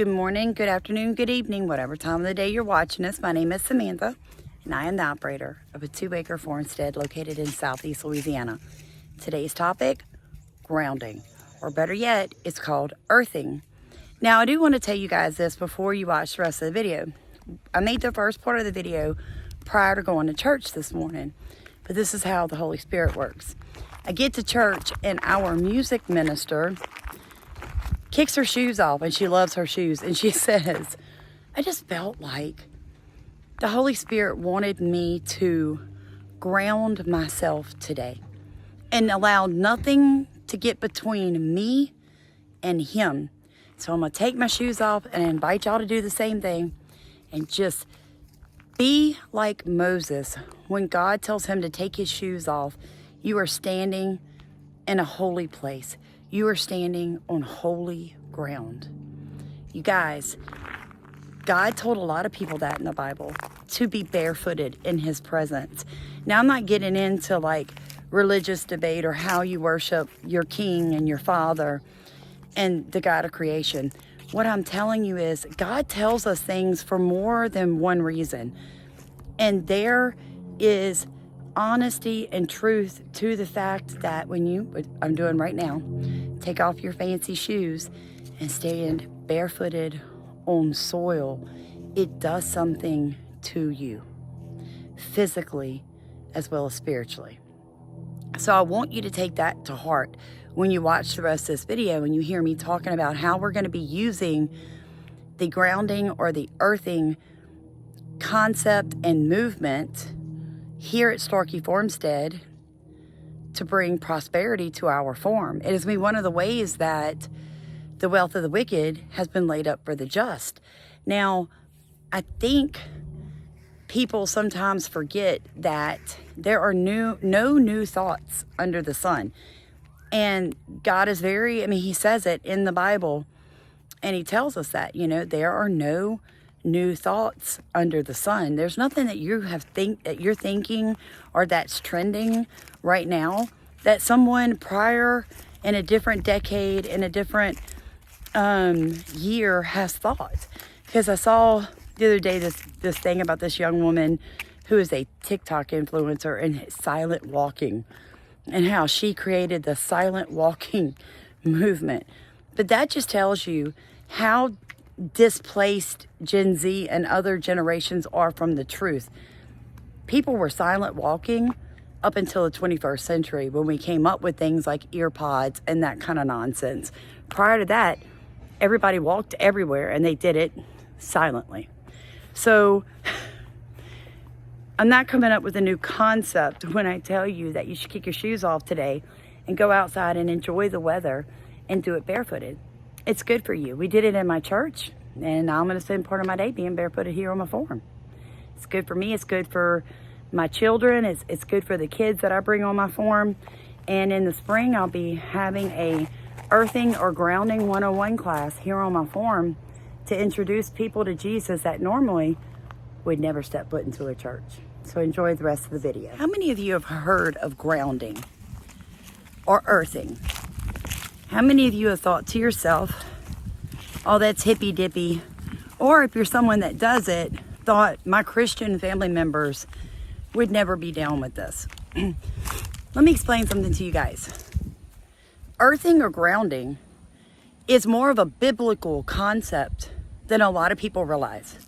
Good morning, good afternoon, good evening, whatever time of the day you're watching us. My name is Samantha, and I am the operator of a 2-acre farmstead located in southeast Louisiana. Today's topic, grounding, or better yet, it's called earthing. Now, I do want to tell you guys this before you watch the rest of the video. I made the first part of the video prior to going to church this morning, but this is how the Holy Spirit works. I get to church and our music minister kicks her shoes off, and she loves her shoes, and she says, I just felt like the Holy Spirit wanted me to ground myself today and allow nothing to get between me and Him. So I'm going to take my shoes off and invite y'all to do the same thing and just be like Moses. When God tells him to take his shoes off, you are standing in a holy place. You are standing on holy ground. You guys, God told a lot of people that in the Bible, to be barefooted in His presence. Now, I'm not getting into like religious debate or how you worship your King and your Father and the God of creation. What I'm telling you is God tells us things for more than one reason. And there is honesty and truth to the fact that when you, what I'm doing right now, take off your fancy shoes and stand barefooted on soil, it does something to you, physically as well as spiritually. So I want you to take that to heart when you watch the rest of this video and you hear me talking about how we're going to be using the grounding or the earthing concept and movement here at Starkey Farmstead to bring prosperity to our farm. It is one of the ways that the wealth of the wicked has been laid up for the just. Now, I think people sometimes forget that there are no new thoughts under the sun. And God is He says it in the Bible, and He tells us that, there are no new thoughts under the sun. There's nothing that you're thinking or that's trending right now that someone prior in a different decade, in a different year has thought. Because I saw the other day this thing about this young woman who is a TikTok influencer and silent walking, and how she created the silent walking movement. But that just tells you how displaced Gen Z and other generations are from the truth. People were silent walking up until the 21st century when we came up with things like ear pods and that kind of nonsense. Prior to that, everybody walked everywhere and they did it silently. So I'm not coming up with a new concept when I tell you that you should kick your shoes off today and go outside and enjoy the weather and do it barefooted. It's good for you. We did it in my church, and I'm going to spend part of my day being barefooted here on my farm. It's good for me. It's good for my children. It's good for the kids that I bring on my farm. And in the spring, I'll be having a earthing or grounding 101 class here on my farm to introduce people to Jesus that normally would never step foot into a church. So enjoy the rest of the video. How many of you have heard of grounding or earthing? How many of you have thought to yourself, oh, that's hippy dippy? Or if you're someone that does it, thought my Christian family members would never be down with this. Let me explain something to you guys. Earthing or grounding is more of a biblical concept than a lot of people realize.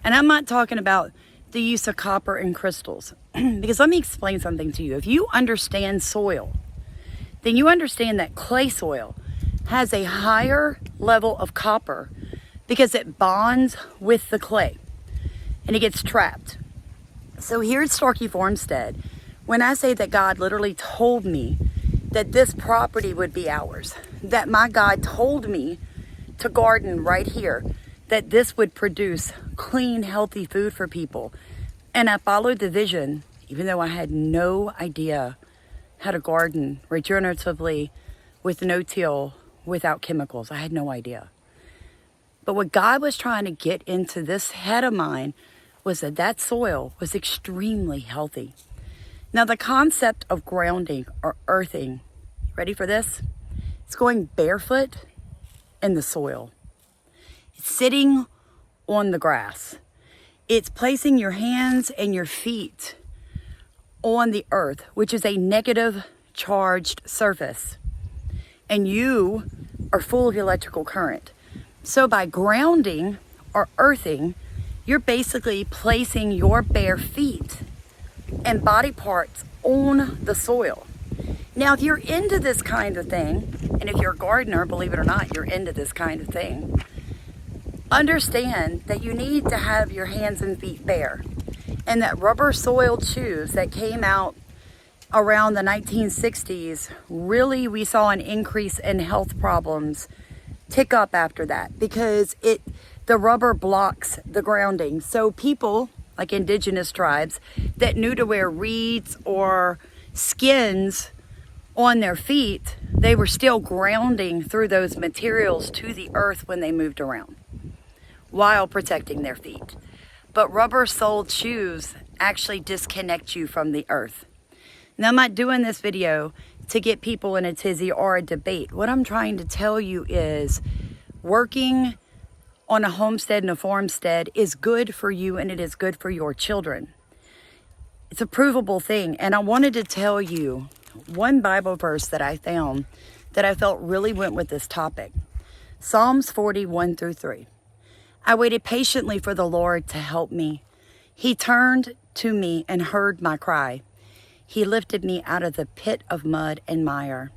And I'm not talking about the use of copper and crystals. Because let me explain something to you. If you understand soil, then you understand that clay soil has a higher level of copper because it bonds with the clay and it gets trapped. So here at Starkey Farmstead, when I say that God literally told me that this property would be ours, that my God told me to garden right here, that this would produce clean, healthy food for people. And I followed the vision, even though I had no idea how to garden regeneratively with no-till, without chemicals. I had no idea. But what God was trying to get into this head of mine was that soil was extremely healthy. Now, the concept of grounding or earthing, ready for this? It's going barefoot in the soil. It's sitting on the grass. It's placing your hands and your feet on the earth, which is a negative charged surface. And you are full of electrical current. So by grounding or earthing, you're basically placing your bare feet and body parts on the soil. Now, if you're into this kind of thing, and if you're a gardener, believe it or not, you're into this kind of thing, understand that you need to have your hands and feet bare. And that rubber soiled shoes that came out around the 1960s, really we saw an increase in health problems tick up after that, because the rubber blocks the grounding. So people like indigenous tribes that knew to wear reeds or skins on their feet, they were still grounding through those materials to the earth when they moved around while protecting their feet. But rubber-soled shoes actually disconnect you from the earth. Now, I'm not doing this video to get people in a tizzy or a debate. What I'm trying to tell you is working on a homestead and a farmstead is good for you, and it is good for your children. It's a provable thing. And I wanted to tell you one Bible verse that I found that I felt really went with this topic. Psalms 41-3. I waited patiently for the Lord to help me. He turned to me and heard my cry. He lifted me out of the pit of mud and mire.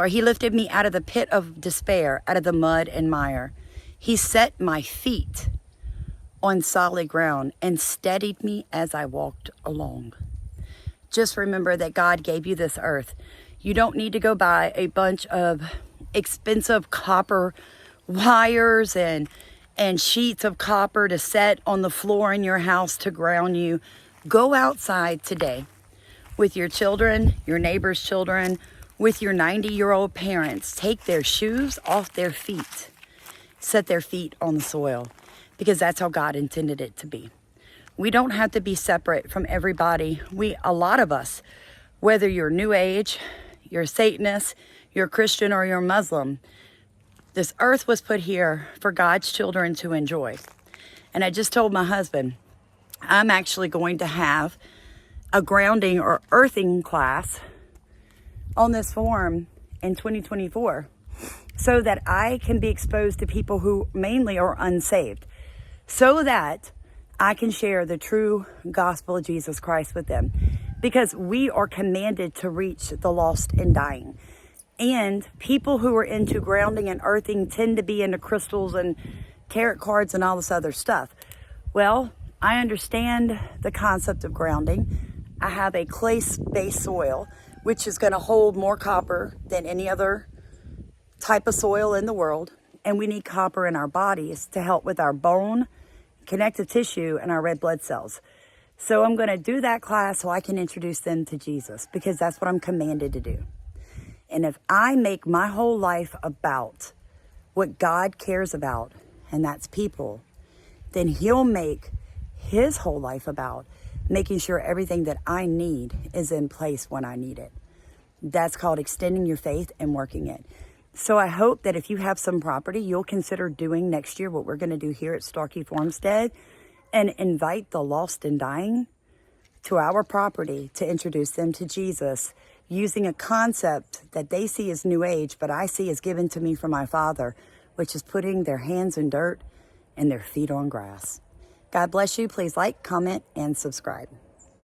He lifted me out of the pit of despair, out of the mud and mire. He set my feet on solid ground and steadied me as I walked along. Just remember that God gave you this earth. You don't need to go buy a bunch of expensive copper wires and sheets of copper to set on the floor in your house to ground you. Go outside today with your children, your neighbor's children, with your 90-year-old parents. Take their shoes off their feet. Set their feet on the soil, because that's how God intended it to be. We don't have to be separate from everybody. A lot of us, whether you're New Age, you're Satanist, you're Christian, or you're Muslim, this earth was put here for God's children to enjoy. And I just told my husband, I'm actually going to have a grounding or earthing class on this farm in 2024 so that I can be exposed to people who mainly are unsaved, so that I can share the true gospel of Jesus Christ with them, because we are commanded to reach the lost and dying. And people who are into grounding and earthing tend to be into crystals and tarot cards and all this other stuff. Well, I understand the concept of grounding. I have a clay-based soil, which is going to hold more copper than any other type of soil in the world. And we need copper in our bodies to help with our bone, connective tissue, and our red blood cells. So I'm going to do that class so I can introduce them to Jesus, because that's what I'm commanded to do. And if I make my whole life about what God cares about, and that's people, then He'll make His whole life about making sure everything that I need is in place when I need it. That's called extending your faith and working it. So I hope that if you have some property, you'll consider doing next year what we're going to do here at Starkey Farmstead, and invite the lost and dying to our property to introduce them to Jesus, using a concept that they see as New Age, but I see as given to me from my Father, which is putting their hands in dirt and their feet on grass. God bless you. Please like, comment, and subscribe.